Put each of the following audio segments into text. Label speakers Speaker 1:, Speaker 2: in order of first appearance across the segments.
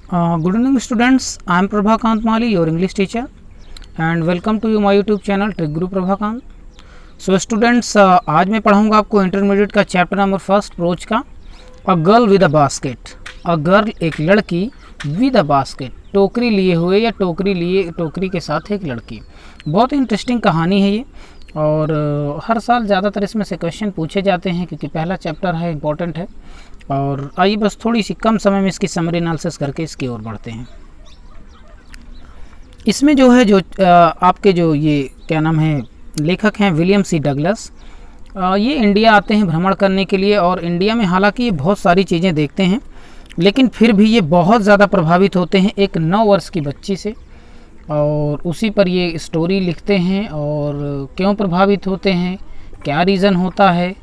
Speaker 1: Good evening students, I am Prabhakant Mali, your English teacher, and welcome to my YouTube channel Trick Guru Prabhakant. So students, आज मैं पढ़ाऊंगा आपको intermediate का chapter number first प्रोच का a girl with a basket. A girl एक लड़की with a basket टोकरी लिए हुए या टोकरी के साथ एक लड़की। बहुत इंटरेस्टिंग कहानी है ये और हर साल ज़्यादातर इसमें से क्वेश्चन पूछे जाते हैं क्योंकि पहला चैप्टर है, इम्पोर्टेंट है। और आइए बस थोड़ी सी कम समय में इसकी समरी एनालिसिस करके इसकी ओर बढ़ते हैं। इसमें जो है आपके जो ये क्या नाम है लेखक हैं विलियम सी डगलस। ये इंडिया आते हैं भ्रमण करने के लिए और इंडिया में हालांकि ये बहुत सारी चीज़ें देखते हैं लेकिन फिर भी ये बहुत ज़्यादा प्रभावित होते हैं एक 9 वर्ष की बच्ची से और उसी पर ये स्टोरी लिखते हैं। और क्यों प्रभावित होते हैं, क्या रीज़न होता है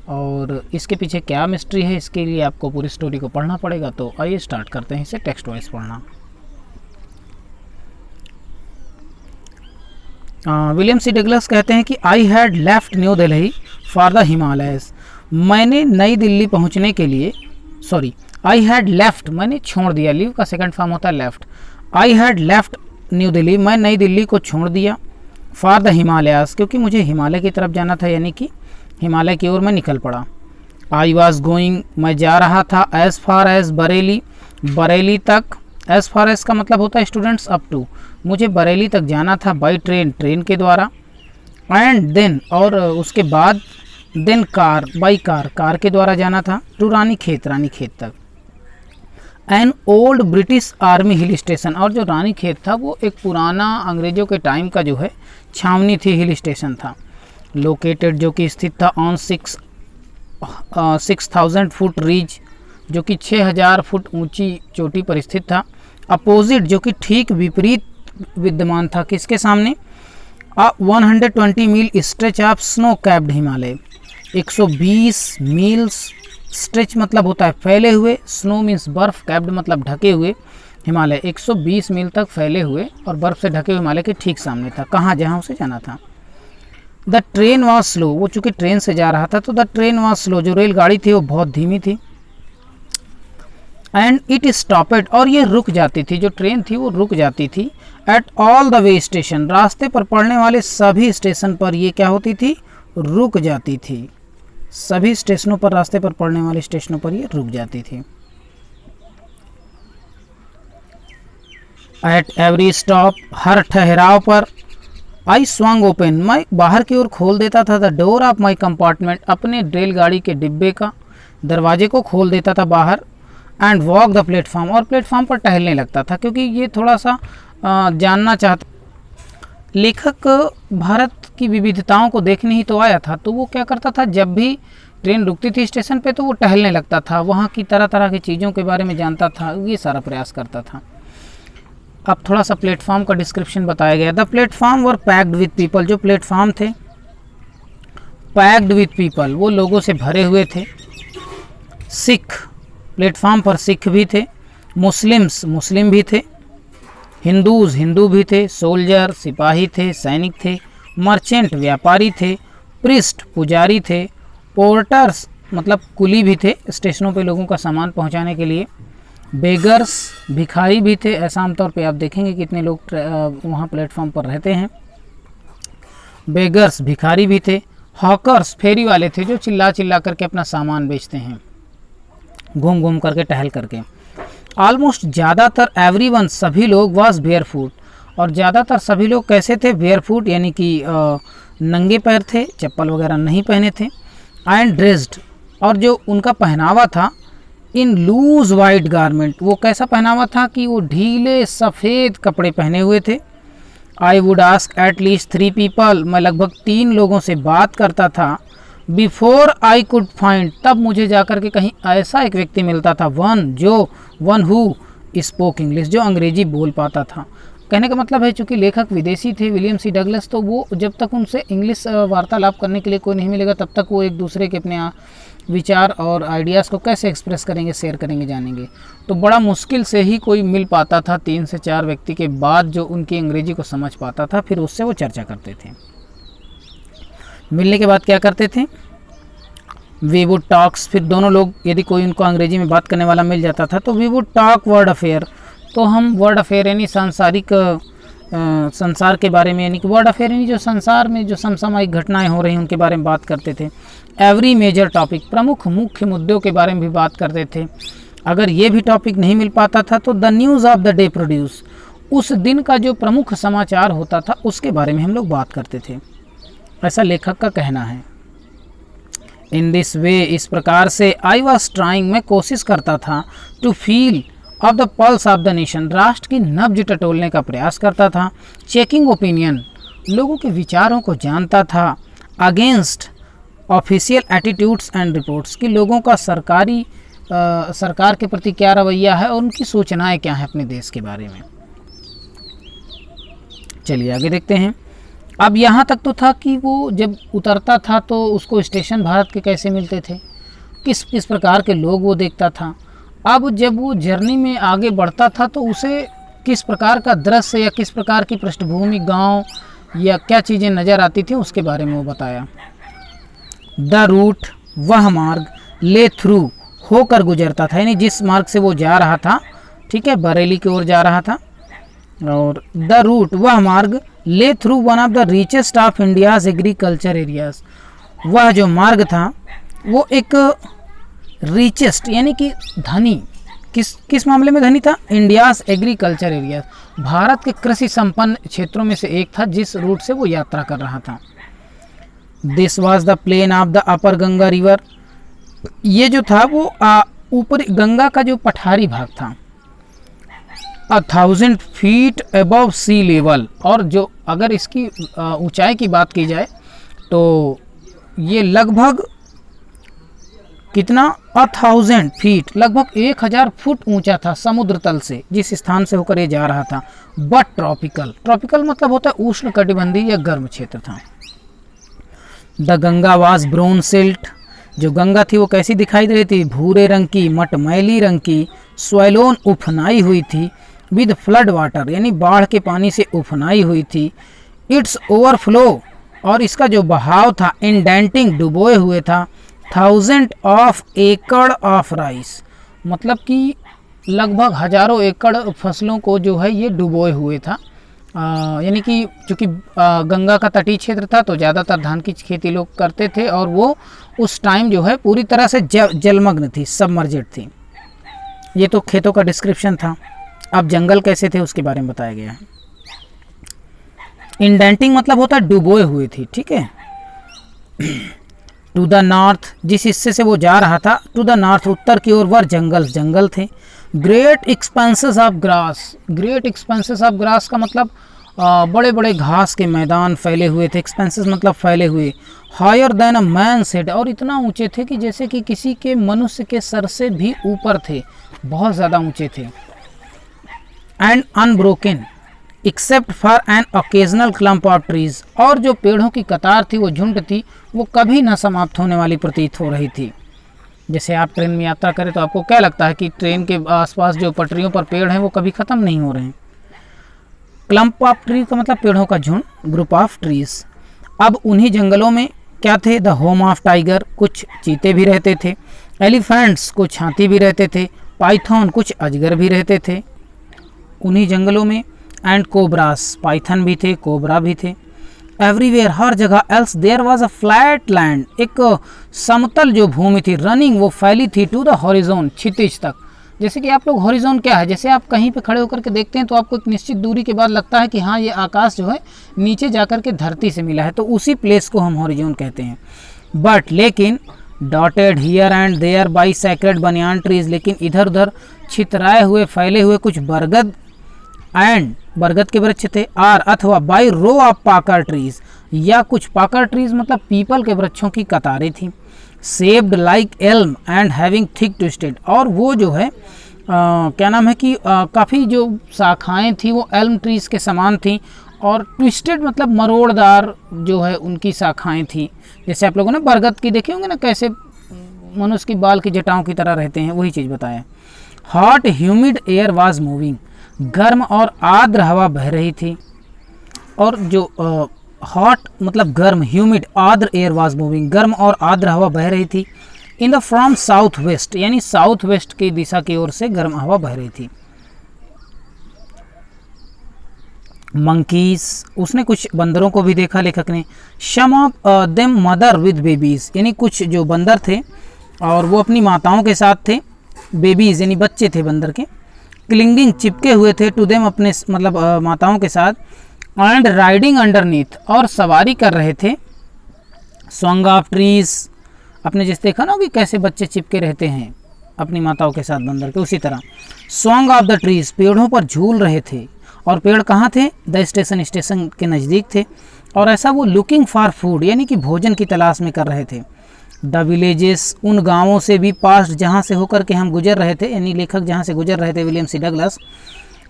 Speaker 1: और इसके पीछे क्या मिस्ट्री है, इसके लिए आपको पूरी स्टोरी को पढ़ना पड़ेगा। तो आइए स्टार्ट करते हैं इसे टेक्स्ट वाइज पढ़ना। विलियम सी डगलस कहते हैं कि I had left new Delhi for the Himalayas. मैंने नई दिल्ली पहुंचने के लिए, आई हैड लेफ्ट मैंने छोड़ दिया, लीव का सेकंड फॉर्म होता है left. I had left new Delhi, मैं नई दिल्ली को छोड़ दिया। फॉर द हिमालयस, क्योंकि मुझे हिमालय की तरफ जाना था, यानी कि हिमालय की ओर मैं निकल पड़ा। आई वॉज गोइंग, मैं जा रहा था। As far as Bareilly, Bareilly तक। एज फार एज का मतलब होता है स्टूडेंट्स अप टू, मुझे बरेली तक जाना था बाई ट्रेन, ट्रेन के द्वारा। एंड देन, और उसके बाद then car, by car, car के द्वारा जाना था। टू रानीखेत, रानीखेत तक। An old British army hill station, और जो रानीखेत था वो एक पुराना अंग्रेज़ों के टाइम का जो है छावनी थी, हिल स्टेशन था। लोकेटेड, जो कि स्थित था ऑन 6000 फुट रीज, जो कि 6000 फुट ऊंची चोटी पर स्थित था। अपोजिट, जो कि ठीक विपरीत विद्यमान था, किसके सामने? 120 mile stretch of snow capped Himalaya. 120 miles, stretch मतलब होता है फैले हुए, स्नो मीन्स बर्फ, कैप्ड मतलब ढके हुए, हिमालय 120 मील तक फैले हुए और बर्फ से ढके हुए हिमालय के ठीक सामने था। कहाँ? जहाँ उसे जाना था। द ट्रेन वॉज स्लो, वो चूँकि ट्रेन से जा रहा था तो द ट्रेन वॉज स्लो, जो रेलगाड़ी थी वो बहुत धीमी थी। एंड इट स्टॉपेड, और ये रुक जाती थी, जो ट्रेन थी वो रुक जाती थी। At all the way station, रास्ते पर पड़ने वाले सभी स्टेशन पर ये क्या होती थी? रुक जाती थी। सभी स्टेशनों पर, रास्ते पर पड़ने वाले स्टेशनों पर ये रुक जाती थी। एट एवरी स्टॉप, हर ठहराव पर। आई स्वंग ओपन, मैं बाहर की ओर खोल देता था। The door of my compartment, अपने रेलगाड़ी के डिब्बे का दरवाजे को खोल देता था बाहर। एंड वॉक द प्लेटफॉर्म, और प्लेटफॉर्म पर टहलने लगता था, क्योंकि ये थोड़ा सा जानना चाहता। लेखक भारत की विविधताओं को देखने ही तो आया था, तो वो क्या करता था, जब भी ट्रेन रुकती थी स्टेशन पे तो वो टहलने लगता था, वहाँ की तरह तरह की चीज़ों के बारे में जानता था, ये सारा प्रयास करता था। अब थोड़ा सा प्लेटफॉर्म का डिस्क्रिप्शन बताया गया। The platform were packed with people, जो प्लेटफॉर्म थे पैक्ड विथ पीपल, वो लोगों से भरे हुए थे। सिख, प्लेटफॉर्म पर सिख भी थे। मुस्लिम्स, मुस्लिम भी थे। हिंदूज़, हिंदू भी थे। सोल्जर, सिपाही थे, सैनिक थे। मर्चेंट, व्यापारी थे। प्रिस्ट, पुजारी थे। पोर्टर्स मतलब कुली भी थे, स्टेशनों पे लोगों का सामान पहुंचाने के लिए। बेगर्स, भिखारी भी थे। ऐसा आमतौर पे आप देखेंगे कितने लोग वहाँ प्लेटफॉर्म पर रहते हैं। बेगर्स, भिखारी भी थे। हॉकर्स, फेरी वाले थे, जो चिल्ला चिल्ला करके अपना सामान बेचते हैं, घूम घूम करके, टहल करके। ऑलमोस्ट, ज़्यादातर, एवरीवन, सभी लोग, वाज बेयरफुट, और ज़्यादातर सभी लोग कैसे थे? बेयरफुट, यानी कि नंगे पैर थे, चप्पल वगैरह नहीं पहने थे। एंड ड्रेस्ड, और जो उनका पहनावा था, इन लूज वाइट गारमेंट, वो कैसा पहनावा था कि वो ढीले सफ़ेद कपड़े पहने हुए थे। I would ask at least 3 people, मैं लगभग 3 लोगों से बात करता था। बिफोर आई कुड फाइंड, तब मुझे जाकर के कहीं ऐसा एक व्यक्ति मिलता था। वन हु स्पोक इंग्लिश, जो अंग्रेजी बोल पाता था। कहने का मतलब है चूँकि लेखक विदेशी थे विलियम सी डगलस, तो वो जब तक उनसे इंग्लिश वार्तालाप करने के लिए कोई नहीं मिलेगा तब तक वो एक दूसरे के अपने विचार और आइडियाज़ को कैसे एक्सप्रेस करेंगे, शेयर करेंगे, जानेंगे। तो बड़ा मुश्किल से ही कोई मिल पाता था, 3 से 4 व्यक्ति के बाद जो उनकी अंग्रेजी को समझ पाता था, फिर उससे वो चर्चा करते थे। मिलने के बाद क्या करते थे? वी वुड टॉक्स, फिर दोनों लोग, यदि कोई उनको अंग्रेजी में बात करने वाला मिल जाता था तो we would talk world affair, तो हम वर्ल्ड अफेयर यानी सांसारिक संसार के बारे में, यानी कि वर्ल्ड अफेयर यानी जो संसार में जो समसामयिक घटनाएं हो रही हैं उनके बारे में बात करते थे। एवरी मेजर टॉपिक, प्रमुख मुख्य मुद्दों के बारे में भी बात करते थे। अगर ये भी टॉपिक नहीं मिल पाता था तो the news of the day produce, उस दिन का जो प्रमुख समाचार होता था उसके बारे में हम लोग बात करते थे, ऐसा लेखक का कहना है। इन दिस वे, इस प्रकार से, आई वॉज ट्राइंग, मैं कोशिश करता था, to feel of the pulse of the nation, राष्ट्र की नब्ज टटोलने का प्रयास करता था। चेकिंग ओपिनियन, लोगों के विचारों को जानता था। Against official attitudes and reports, कि लोगों का सरकार के प्रति क्या रवैया है और उनकी सूचनाएं क्या हैं अपने देश के बारे में। चलिए आगे देखते हैं। अब यहाँ तक तो था कि वो जब उतरता था तो उसको स्टेशन भारत के कैसे मिलते थे, किस किस प्रकार के लोग वो देखता था। अब जब वो जर्नी में आगे बढ़ता था तो उसे किस प्रकार का दृश्य या किस प्रकार की पृष्ठभूमि, गांव या क्या चीज़ें नज़र आती थी उसके बारे में वो बताया। द रूट, वह मार्ग, ले थ्रू, होकर गुजरता था, यानी जिस मार्ग से वो जा रहा था, ठीक है, बरेली की ओर जा रहा था। और द रूट, वह मार्ग, ले through one of the richest of India's agriculture areas, वह जो मार्ग था वो एक रिचेस्ट यानी कि धनी, किस मामले में धनी था, इंडियाज एग्रीकल्चर एरियाज, भारत के कृषि संपन्न क्षेत्रों में से एक था जिस रूट से वो यात्रा कर रहा था। This was the plain of the upper Ganga river, ये जो था वो ऊपर गंगा का जो पठारी भाग था। 1000 फीट अबव सी लेवल, और जो अगर इसकी ऊंचाई की बात की जाए तो ये लगभग कितना, 1000 फीट, लगभग 1000 फुट ऊंचा था समुद्र तल से, जिस स्थान से होकर ये जा रहा था। बट ट्रॉपिकल, ट्रॉपिकल मतलब होता है उष्ण कटिबंधीय या गर्म क्षेत्र था। The Ganga was brown silt, जो गंगा थी वो कैसी दिखाई दे रही थी, भूरे रंग की, मटमैली रंग की, स्वैलोन, उफनाई हुई थी, विद फ्लड वाटर, यानी बाढ़ के पानी से उफनाई हुई थी। इट्स ओवरफ्लो, और इसका जो बहाव था, इंडेंटिंग, डुबोए हुए था। 1000 ऑफ एकड़ ऑफ राइस, मतलब कि लगभग हजारों एकड़ फसलों को जो है ये डुबोए हुए था। यानी कि चूँकि गंगा का तटीय क्षेत्र था तो ज़्यादातर धान की खेती लोग करते थे और वो उस टाइम जो है पूरी तरह से जलमग्न थी, सबमर्जेड थी। ये तो खेतों का डिस्क्रिप्शन था। अब जंगल कैसे थे उसके बारे में बताया गया है। इंडेंटिंग मतलब होता है डुबोए हुए थी, ठीक है। टू द नॉर्थ, जिस हिस्से से वो जा रहा था, टू द नॉर्थ, उत्तर की ओर, वर जंगल थे। Great expenses of grass, great expenses of grass का मतलब बड़े बड़े घास के मैदान फैले हुए थे। एक्सपेंसेस मतलब फैले हुए। हायर देन अ मैन्स हेड, और इतना ऊंचे थे कि जैसे कि किसी के मनुष्य के सर से भी ऊपर थे, बहुत ज़्यादा ऊंचे थे। And unbroken except for an occasional clump of trees, और जो पेड़ों की कतार थी, वो झुंड थी, वो कभी न समाप्त होने वाली प्रतीत हो रही थी। जैसे आप ट्रेन में यात्रा करें तो आपको क्या लगता है कि ट्रेन के आसपास जो पटरियों पर पेड़ हैं वो कभी ख़त्म नहीं हो रहे हैं। क्लम्प ऑफ ट्री का मतलब पेड़ों का झुंड, ग्रुप ऑफ ट्रीज। अब उन्हीं जंगलों में क्या थे, द होम ऑफ टाइगर, कुछ चीते भी रहते थे। एलिफेंट्स, कुछ हाथी भी रहते थे। पाइथन, कुछ अजगर भी रहते थे उन्हीं जंगलों में। एंड कोबरास, पाइथन भी थे, कोबरा भी थे। एवरीवेयर, हर जगह। Else there was a flat land, एक समतल जो भूमि थी। रनिंग, वो फैली थी टू द हॉरिजॉन, क्षितिज तक। जैसे कि आप लोग हॉरिजॉन क्या है, जैसे आप कहीं पे खड़े होकर के देखते हैं तो आपको एक निश्चित दूरी के बाद लगता है कि हाँ ये आकाश जो है नीचे जाकर के धरती से मिला है, तो उसी प्लेस को हम हॉरिजॉन कहते हैं। बट लेकिन dotted here and there by sacred banyan trees, लेकिन इधर उधर छितराए हुए फैले हुए कुछ बरगद के वृक्ष थे। आर अथवा बाई रो ऑफ पाकर ट्रीज, या कुछ पाकर ट्रीज मतलब पीपल के वृक्षों की कतारें थी। सेप्ड like Elm and having thick twisted, और वो जो है क्या नाम है कि काफ़ी जो शाखाएं थी वो एल्म ट्रीज के समान थी, और ट्विस्टेड मतलब मरोड़दार जो है उनकी शाखाएं थी। जैसे आप लोगों ने बरगद की देखे होंगे ना, कैसे मनुष्य की बाल की जटाओं की तरह रहते हैं, वही चीज़ बताया। Hot humid air was moving, गर्म और आर्द्र हवा बह रही थी। और जो हॉट मतलब गर्म, ह्यूमिड, आर्द्र एयर वाज मूविंग, गर्म और आर्द्र हवा बह रही थी। In the from south west, यानी साउथ वेस्ट की दिशा की ओर से गर्म हवा बह रही थी। मंकीज, उसने कुछ बंदरों को भी देखा लेखक ने। Some of them mother with babies, यानी कुछ जो बंदर थे और वो अपनी माताओं के साथ थे, बेबीज यानी बच्चे थे बंदर के, क्लिंगिंग चिपके हुए थे, टू देम अपने मतलब माताओं के साथ, एंड राइडिंग अंडरनीथ और सवारी कर रहे थे, सॉन्ग ऑफ ट्रीज, अपने जैसे देखा ना कि कैसे बच्चे चिपके रहते हैं अपनी माताओं के साथ बंदर के, उसी तरह सॉन्ग ऑफ द ट्रीज, पेड़ों पर झूल रहे थे। और पेड़ कहाँ थे? द स्टेशन, स्टेशन के नज़दीक थे। और ऐसा वो लुकिंग फॉर फूड यानी कि भोजन की तलाश में कर रहे थे। द विलेजेस, उन गाँवों से भी पास्ट जहाँ से होकर के हम गुजर रहे थे, यानी लेखक जहाँ से गुजर रहे थे William C Douglas,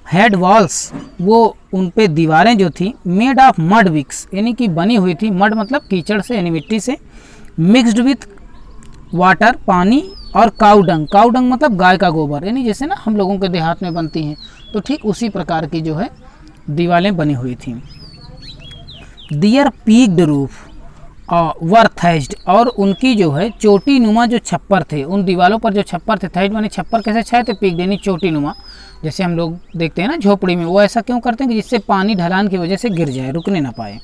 Speaker 1: head walls, वो उन पे दीवारें जो थी, मेड ऑफ मड विक्स यानी कि बनी हुई थी, मड मतलब कीचड़ से यानी मिट्टी से, मिक्सड विथ वाटर पानी, और काउडंग, काउडंग मतलब गाय का गोबर, यानी जैसे ना हम लोगों के देहात में बनती हैं, तो ठीक उसी प्रकार की जो है दीवारें बनी हुई थी। दियर पीक्ड रूफ वर थैज्ड, और उनकी जो है चोटी नुमा जो छप्पर थे, उन दीवारों पर जो छप्पर थे, थैज्ड माने छप्पर कैसे छाए थे? पीक्ड यानी चोटी नुमा, जैसे हम लोग देखते हैं ना झोपड़ी में, वो ऐसा क्यों करते हैं कि जिससे पानी ढलान की वजह से गिर जाए, रुकने ना पाए।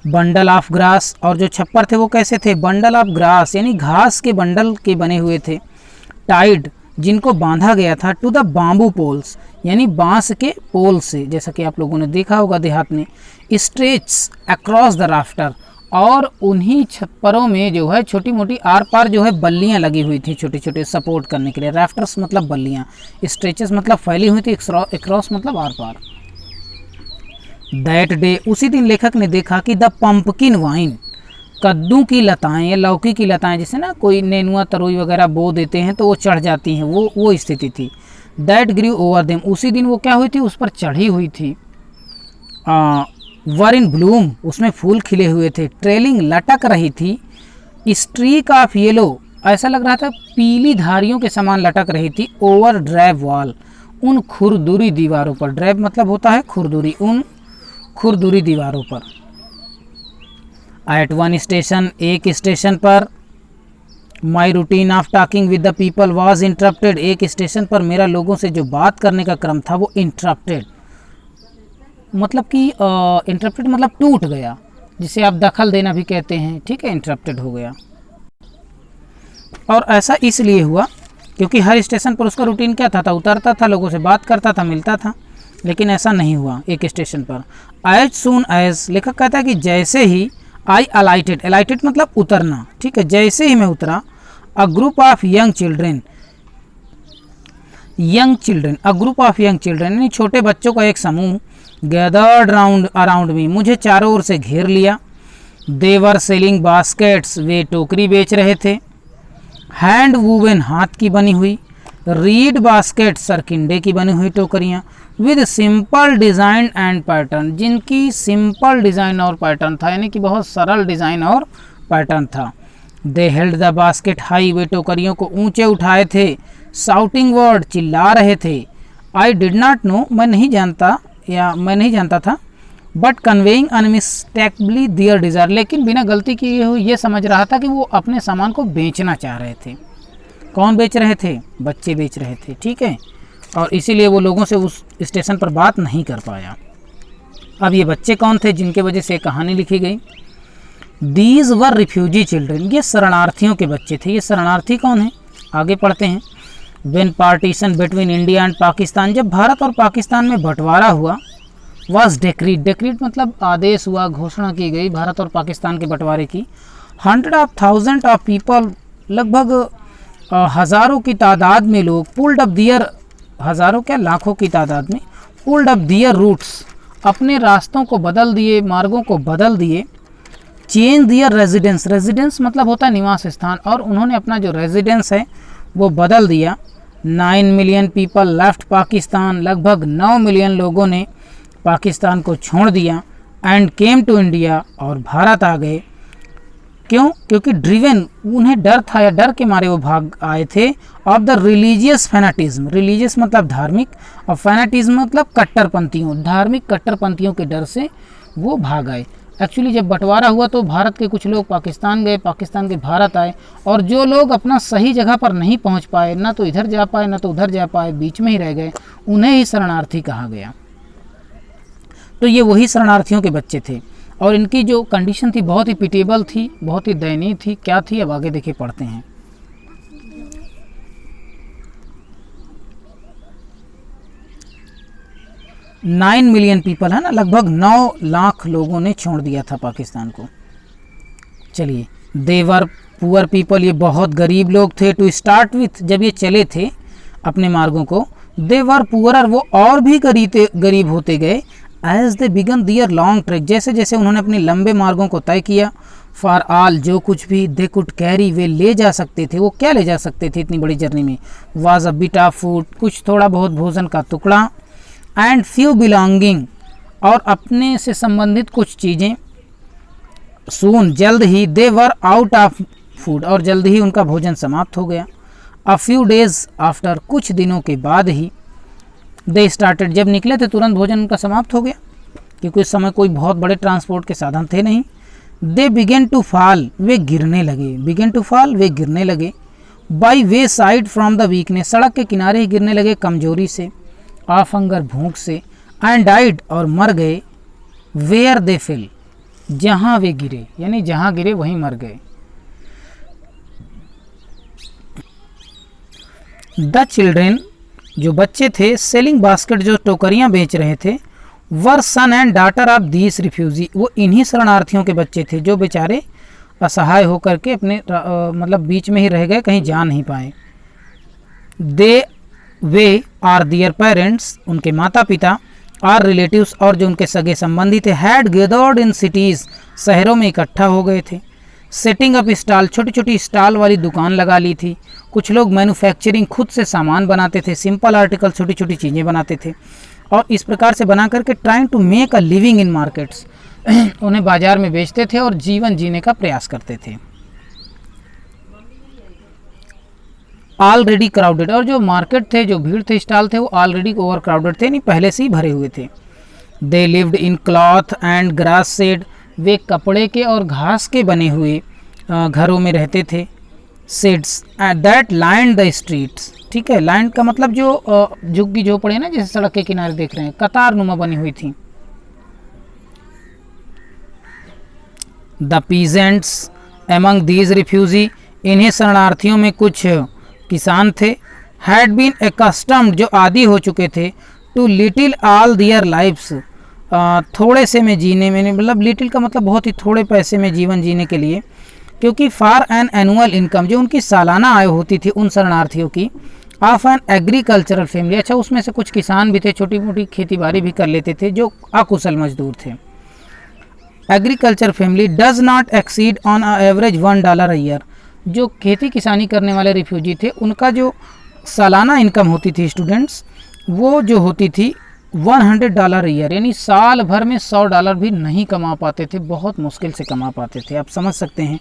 Speaker 1: बंडल ऑफ ग्रास, और जो छप्पर थे वो कैसे थे? बंडल ऑफ ग्रास यानी घास के बंडल के बने हुए थे। टाइड, जिनको बांधा गया था, टू द बाम्बू पोल्स यानी बांस के पोल से, जैसा कि आप लोगों ने देखा होगा देहात में। स्ट्रेच अक्रॉस द राफ्टर, और उन्हीं छप्परों में जो है छोटी मोटी आर पार जो है बल्लियाँ लगी हुई थी, छोटे छोटे सपोर्ट करने के लिए। राफ्टर्स मतलब बल्लियाँ, स्ट्रेचेस मतलब फैली हुई थी, अक्रॉस मतलब आर पार। दैट डे, उसी दिन लेखक ने देखा कि द पंपकिन वाइन, कद्दू की लताएं या लौकी की लताएं, जैसे ना कोई नेनुआ तरोई वगैरह बो देते हैं तो वो चढ़ जाती हैं, वो स्थिति थी। दैट ग्रीव ओवर देम, उसी दिन वो क्या हुई थी? उस पर चढ़ी हुई थी। वर इन ब्लूम, उसमें फूल खिले हुए थे। ट्रेलिंग, लटक रही थी। स्ट्रीक ऑफ येलो, ऐसा लग रहा था पीली धारियों के समान लटक रही थी। ओवर ड्रैब वॉल, उन खुरदुरी दीवारों पर, ड्रैब मतलब होता है खुरदुरी, उन खुरदुरी दीवारों पर। एट वन स्टेशन, एक स्टेशन पर, my routine of talking with the people was interrupted, एक स्टेशन पर मेरा लोगों से जो बात करने का क्रम था वो इंटरप्टेड, मतलब कि इंटरप्टेड मतलब टूट गया, जिसे आप दखल देना भी कहते हैं, ठीक है, इंटरप्टेड हो गया। और ऐसा इसलिए हुआ क्योंकि हर स्टेशन पर उसका रूटीन क्या था? उतरता था, लोगों से बात करता था, मिलता था, लेकिन ऐसा नहीं हुआ एक स्टेशन पर। एज सून एज, लेखक कहता है कि जैसे ही आई अलाइटेड, अलाइटेड मतलब उतरना, ठीक है, जैसे ही मैं उतरा, a group of young children, a group of young children यानी छोटे बच्चों का एक समूह, गैदर्ड अराउंड मी, मुझे चारों ओर से घेर लिया। देवर सेलिंग बास्केट्स, वे टोकरी बेच रहे थे। हैंड वूवन, हाथ की बनी हुई। रीड बास्केट, सरकिंडे की बनी हुई टोकरियाँ। With simple design and pattern, जिनकी सिंपल डिज़ाइन और पैटर्न था, यानी कि बहुत सरल डिज़ाइन और पैटर्न था। They held the basket high, वे टोकरियों को ऊंचे उठाए थे। साउटिंग वर्ड, चिल्ला रहे थे। आई डिड नॉट नो, मैं नहीं जानता था। बट कन्वेइंग अनमिस्टेकबली दियर डिज़ायर, लेकिन बिना गलती किए हुए ये समझ रहा था कि वो अपने सामान को बेचना चाह रहे थे। कौन बेच रहे थे? बच्चे बेच रहे थे, ठीक है, और इसीलिए वो लोगों से उस स्टेशन पर बात नहीं कर पाया। अब ये बच्चे कौन थे जिनके वजह से कहानी लिखी गई? दीज वर रिफ्यूजी चिल्ड्रन, ये शरणार्थियों के बच्चे थे। ये शरणार्थी कौन है? आगे पढ़ते हैं। When partition between India and Pakistan, जब भारत और पाकिस्तान में बंटवारा हुआ, वाज डेक्रीड, डेक्रीड मतलब आदेश हुआ, घोषणा की गई भारत और पाकिस्तान के बंटवारे की। 100,000 ऑफ पीपल, लगभग हज़ारों की तादाद में लोग, पुल्ड अप दियर, हज़ारों क्या लाखों की तादाद में, पुल्ड अप दियर रूट्स, अपने रास्तों को बदल दिए, मार्गों को बदल दिए। चेंज दियर रेजिडेंस, रेजिडेंस मतलब होता है निवास स्थान, और उन्होंने अपना जो रेजिडेंस है वो बदल दिया। 9 मिलियन पीपल लेफ्ट पाकिस्तान, लगभग 9 मिलियन लोगों ने पाकिस्तान को छोड़ दिया। एंड केम टू इंडिया, और भारत आ गए। क्यों? क्योंकि ड्रिवन, उन्हें डर था या डर के मारे वो भाग आए थे। ऑफ द रिलीजियस फैनाटिज्म, रिलीजियस मतलब धार्मिक, और फैनाटिज्म मतलब कट्टरपंथियों, धार्मिक कट्टरपंथियों के डर से वो भाग आए। एक्चुअली जब बंटवारा हुआ तो भारत के कुछ लोग पाकिस्तान गए, पाकिस्तान के भारत आए, और जो लोग अपना सही जगह पर नहीं पहुंच पाए, ना तो इधर जा पाए ना तो उधर जा पाए, बीच में ही रह गए, उन्हें ही शरणार्थी कहा गया। तो ये वही शरणार्थियों के बच्चे थे और इनकी जो कंडीशन थी बहुत ही पिटेबल थी, बहुत ही दयनीय थी। क्या थी, अब आगे देखिए पढ़ते हैं। 9 मिलियन पीपल है ना, लगभग 9 लाख लोगों ने छोड़ दिया था पाकिस्तान को। चलिए, देवर पुअर पीपल, ये बहुत गरीब लोग थे। टू स्टार्ट विथ, जब ये चले थे अपने मार्गों को, देवर पुअर, वो और भी गरीब होते गए। As they began their long trek, जैसे जैसे उन्होंने अपने लंबे मार्गों को तय किया। फॉर ऑल, जो कुछ भी दे कुड कैरी, वे ले जा सकते थे। वो क्या ले जा सकते थे इतनी बड़ी जर्नी में? Was a bit of food, कुछ थोड़ा बहुत भोजन का टुकड़ा। एंड फ्यू बिलोंगिंग, और अपने से संबंधित कुछ चीज़ें। सून, जल्द ही, दे वर आउट ऑफ फूड, और जल्द ही उनका भोजन समाप्त हो गया। अ फ्यू डेज आफ्टर, कुछ दिनों के बाद ही। दे स्टार्टेड, जब निकले थे तुरंत भोजन उनका समाप्त हो गया, क्योंकि उस समय कोई बहुत बड़े ट्रांसपोर्ट के साधन थे नहीं। दे बिगेन टू फॉल, वे गिरने लगे। बिगेन टू फॉल, वे गिरने लगे। By way side from the weakness, सड़क के किनारे ही गिरने लगे कमजोरी से। ऑफ हंगर, भूख से। एंड डाइड, और मर गए। वेयर दे फेल, जहाँ वे गिरे, यानी जहाँ गिरे वहीं मर गए। द चिल्ड्रेन, जो बच्चे थे, सेलिंग बास्केट, जो टोकरियां बेच रहे थे, were son and daughter of these refugee, वो इन्हीं शरणार्थियों के बच्चे थे जो बेचारे असहाय होकर के अपने मतलब बीच में ही रह गए, कहीं जा नहीं पाए। दे वे आर दियर पेरेंट्स, उनके माता पिता, आर रिलेटिव्स, और जो उनके सगे संबंधी थे, हैड गैदर्ड इन सिटीज़, शहरों में इकट्ठा हो गए थे। सेटिंग अप स्टॉल, छोटी छोटी स्टॉल वाली दुकान लगा ली थी। कुछ लोग मैन्युफैक्चरिंग, खुद से सामान बनाते थे, सिंपल आर्टिकल, छोटी छोटी चीज़ें बनाते थे, और इस प्रकार से बना करके trying to make a living in markets, उन्हें बाजार में बेचते थे और जीवन जीने का प्रयास करते थे। ऑलरेडी क्राउडेड, और जो मार्केट थे, जो भीड़ थे, स्टॉल थे, वो ऑलरेडी ओवर क्राउडेड थे, नहीं पहले से ही भरे हुए थे। They lived in cloth and grass shed, वे कपड़े के और घास के बने हुए घरों में रहते थे। Shades that line the streets, ठीक है, लाइन का मतलब जो झुग्गी झोपड़े ना, जैसे सड़क के किनारे देख रहे हैं, कतार नुमा बनी हुई थी। The peasants among these refugee, इन्हीं शरणार्थियों में कुछ किसान थे। हैड बीन एकस्टम्ड, जो आदी हो चुके थे, too little all their lives, थोड़े से में जीने में, मतलब लिटिल का मतलब बहुत ही थोड़े पैसे में जीवन जीने के लिए, क्योंकि फॉर एन एनुअल इनकम, जो उनकी सालाना आय होती थी उन शरणार्थियों की, ऑफ एन एग्रीकल्चरल फैमिली, अच्छा उसमें से कुछ किसान भी थे, छोटी मोटी खेती बाड़ी भी कर लेते थे, जो अकुशल मजदूर थे। Agriculture family does not exceed on average $1 a year, जो खेती किसानी करने वाले रिफ्यूजी थे, उनका जो सालाना इनकम होती थी स्टूडेंट्स, वो जो होती थी $100 a ईयर, यानी साल भर में $100 भी नहीं कमा पाते थे, बहुत मुश्किल से कमा पाते थे। आप समझ सकते हैं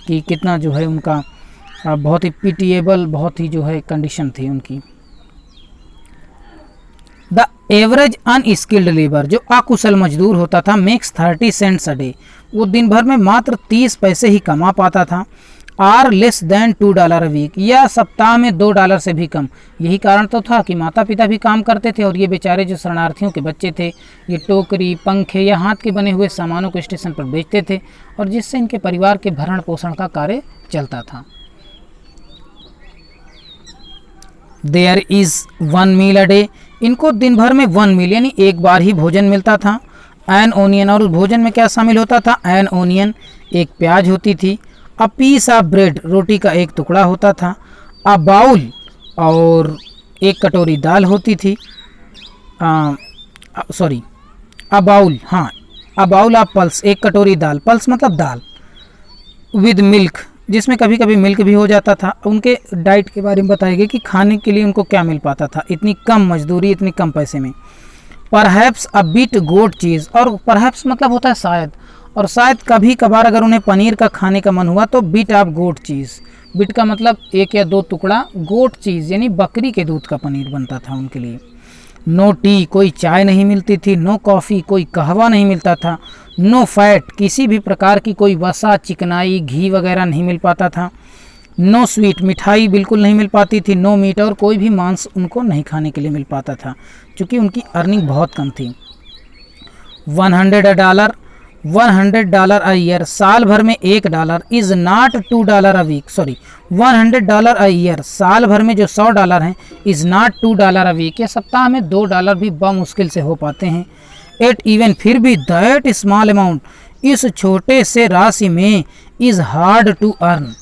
Speaker 1: कि कितना जो है उनका बहुत ही पिटिएबल, बहुत ही जो है कंडीशन थी उनकी। द एवरेज अनस्किल्ड लेबर, जो अकुशल मजदूर होता था, मेक्स 30 सेंट्स अ डे, वो दिन भर में मात्र 30 पैसे ही कमा पाता था। Or less than $2 a week, या सप्ताह में $2 से भी कम। यही कारण तो था कि माता पिता भी काम करते थे और ये बेचारे जो शरणार्थियों के बच्चे थे, ये टोकरी, पंखे या हाथ के बने हुए सामानों को स्टेशन पर बेचते थे, और जिससे इनके परिवार के भरण पोषण का कार्य चलता था। There is 1 meal a day, इनको दिन भर में 1 मील यानी एक बार ही भोजन मिलता था। एन ओनियन, और उस भोजन में क्या शामिल होता था? एन ओनियन, एक प्याज होती थी। अ पीस ऑफ ब्रेड, रोटी का एक टुकड़ा होता था। अ बाउल, और एक कटोरी दाल होती थी। सॉरी, अ बाउल, हाँ, अ बाउल ऑफ पल्स, एक कटोरी दाल, पल्स मतलब दाल, विद मिल्क, जिसमें कभी कभी मिल्क भी हो जाता था। उनके डाइट के बारे में बताएगा कि खाने के लिए उनको क्या मिल पाता था इतनी कम मजदूरी, इतनी कम पैसे में। परहैप्स अ बिट गोट चीज़, और परहैप्स मतलब होता है शायद, और शायद कभी कभार अगर उन्हें पनीर का खाने का मन हुआ तो bit of goat cheese, bit का मतलब 1 या 2 टुकड़ा, गोट चीज़ यानी बकरी के दूध का पनीर बनता था उनके लिए। नो टी, कोई चाय नहीं मिलती थी। नो कॉफ़ी, कोई कहवा नहीं मिलता था। नो फैट, किसी भी प्रकार की कोई वसा, चिकनाई, घी वगैरह नहीं मिल पाता था। नो स्वीट, मिठाई बिल्कुल नहीं मिल पाती थी। नो मीट, और कोई भी मांस उनको नहीं खाने के लिए मिल पाता था, क्योंकि उनकी अर्निंग बहुत कम थी। $100, $100 अ ईयर, साल भर में $1 is not $2 a week, sorry $100 a year, साल भर में जो $100 हैं इज नॉट $2 अ वीक, ये सप्ताह में $2 भी बमुश्किल से हो पाते हैं। एट इवन, फिर भी दैट स्मॉल अमाउंट, इस छोटे से राशि में is hard to earn,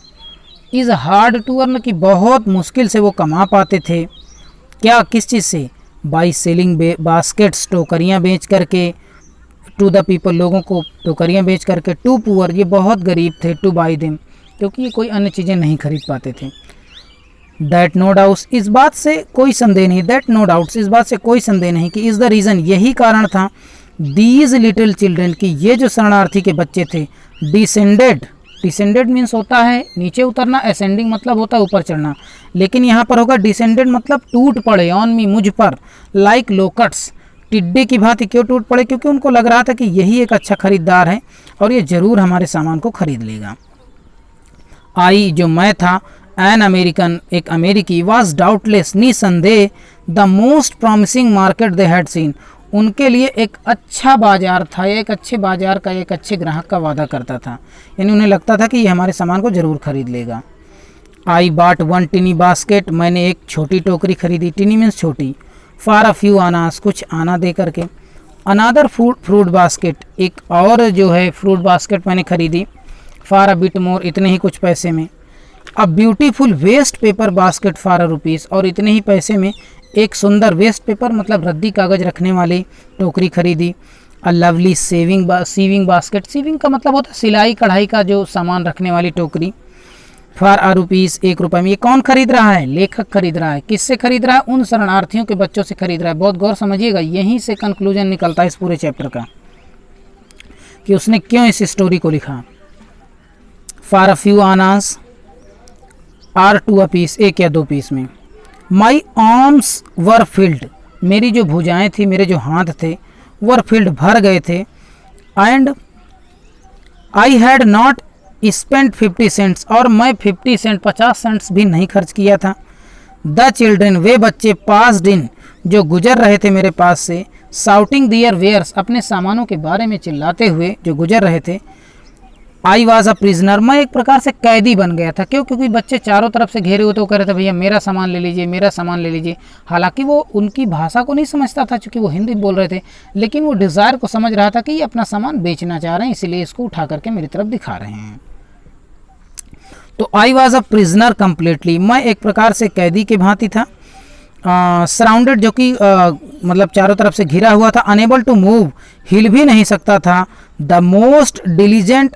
Speaker 1: is hard to earn की बहुत मुश्किल से वो कमा पाते थे। क्या, किस चीज़ से? बाई सेलिंग बास्केट्स, टोकरियाँ बेच करके, टू द पीपल, लोगों को टोकरियाँ बेच करके, टू पुअर, ये बहुत गरीब थे, टू बाई देम, क्योंकि ये कोई अन्य चीज़ें नहीं खरीद पाते थे। दैट नो डाउट्स, इस बात से कोई संदेह नहीं, दैट नो डाउट्स, इस बात से कोई संदेह नहीं कि इज़ द रीज़न, यही कारण था, दीज लिटिल चिल्ड्रन, की ये जो शरणार्थी के बच्चे थे, डिसेंडेड, डिसेंडेड मीन्स होता है नीचे उतरना, असेंडिंग मतलब होता है ऊपर चढ़ना, लेकिन यहाँ पर होगा डिसेंडेड मतलब टूट पड़े, ऑन मी, मुझ पर, लाइक लोकट्स, टिड्डे की भांति। क्यों टूट पड़े? क्योंकि उनको लग रहा था कि यही एक अच्छा खरीदार है और ये ज़रूर हमारे सामान को खरीद लेगा। आई, जो मैं था, एन अमेरिकन, एक अमेरिकी, वाज डाउटलेस, निसंदेह, the most promising market they had seen, उनके लिए एक अच्छा बाजार था, एक अच्छे बाजार का, एक अच्छे ग्राहक का वादा करता था, यानी उन्हें लगता था कि ये हमारे सामान को ज़रूर खरीद लेगा। आई बाट वन टिनी बास्केट, मैंने एक छोटी टोकरी खरीदी, टिनी मीन्स छोटी, फॉर अ फ्यू आनास, कुछ आना दे करके, अनादर फ्रूट बास्केट, एक और जो है फ्रूट बास्केट मैंने खरीदी, फॉर अ बिट मोर, इतने ही कुछ पैसे में, a beautiful waste paper basket for a rupees, और इतने ही पैसे में एक सुंदर वेस्ट पेपर मतलब रद्दी कागज़ रखने वाली टोकरी खरीदी। A lovely sewing basket, sewing का मतलब होता है सिलाई कढ़ाई का जो सामान रखने वाली टोकरी, फॉर अ रुपीज़, ₹1 में। ये कौन खरीद रहा है? लेखक खरीद रहा है। किससे खरीद रहा है? उन शरणार्थियों के बच्चों से खरीद रहा है। बहुत गौर समझिएगा, यहीं से कंक्लूजन निकलता है इस पूरे चैप्टर का कि उसने क्यों इस स्टोरी को लिखा। For a few annas or two a piece, 1 या 2 पीस में। माई आर्म्स वर फिल्ड, मेरी जो भुजाएं थी, मेरे जो हाथ थे, वर फिल्ड, भर गए थे। And I had not spent 50 cents, और मैं 50 सेंट 50 सेंट्स भी नहीं खर्च किया था। द चिल्ड्रेन, वे बच्चे, पास्ड इन, जो गुजर रहे थे मेरे पास से, साउटिंग दियर वेयर्स, अपने सामानों के बारे में चिल्लाते हुए जो गुजर रहे थे। आई वॉज अ प्रिजनर, मैं एक प्रकार से कैदी बन गया था। क्यों? क्योंकि बच्चे चारों तरफ से घेरे हुए तो कह रहे थे भैया मेरा सामान ले लीजिए, मेरा सामान ले लीजिए। हालांकि वो उनकी भाषा को नहीं समझता था क्योंकि वो हिंदी बोल रहे थे, लेकिन वो डिज़ायर को समझ रहा था कि ये अपना सामान बेचना चाह रहे हैं, इसीलिए इसको उठा करके मेरी तरफ दिखा रहे हैं। तो I was a prisoner completely, मैं एक प्रकार से कैदी के भांति था। सराउंडेड, जो कि मतलब चारों तरफ से घिरा हुआ था। अनेबल टू मूव, हिल भी नहीं सकता था। The most diligent